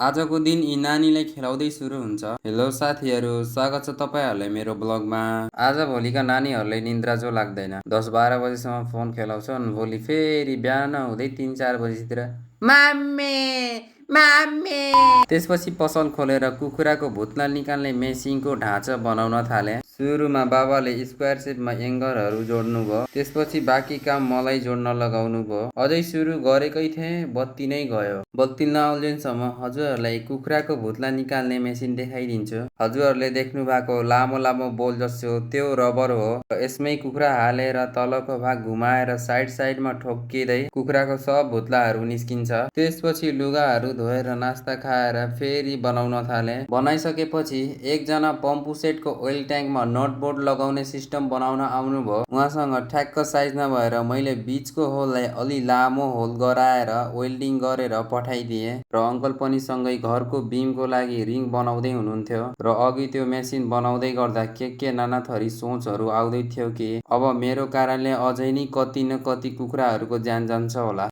आजको दिन यी नानीलाई खेलाउँदै सुरु हुन्छ। हेलो साथीहरू, स्वागत छ तपाईँहरूलाई मेरो ब्लगमा। आजभोलिका नानीहरूलाई निन्द्रा जो लाग्दैन। 10-12 बजीसम्म फोन खेलाउँछन्, भोलि फेरि बिहान हुँदै 3-4 बजीतिर माम्मे माम्मे। त्यसपछि पसल खोलेर कुखुराको भुत्ला निकाल्ने मेसिनको ढाँचा बनाउन थाले। सुरुमा बाबाले स्क्वायर सेपमा एङ्गरहरू जोड्नुभयो, त्यसपछि बाँकी काम मलाई जोड्न लगाउनु भयो। अझै सुरु गरेकै थिएँ, बत्ती नै गयो। बत्ती नआउन्जेलसम्म हजुरहरूलाई कुखुराको भुत्ला निकाल्ने मेसिन देखाइदिन्छु। हजुरहरूले देख्नु भएको लामो लामो बोल जस्तो त्यो रबर हो। यसमै कुखुरा हालेर तलको भाग घुमाएर साइड साइडमा ठोक्किँदै कुखुराको सब भुत्लाहरू निस्किन्छ। त्यसपछि लुगाहरू धोएर नास्ता खाएर फेरि बनाउन थाले। बनाइसकेपछि एकजना पम्पु सेटको ओइल ट्याङ्कमा नटबोल्ट लगाउने सिस्टम बनाउन आउनुभयो। उहाँसँग ठ्याक्क साइज नभएर मैले बीचको होललाई अलि लामो होल गराएर वेल्डिङ गरेर पठाइदिएँ र अङ्कल पनि सँगै घरको बिमको लागि रिङ बनाउँदै हुनुहुन्थ्यो र अघि त्यो मेसिन बनाउँदै गर्दा के नाना थरी सोचहरू आउँदै थियो कि अब मेरो कारणले अझै नै कति न कति कुखुराहरूको ज्यान जान्छ होला।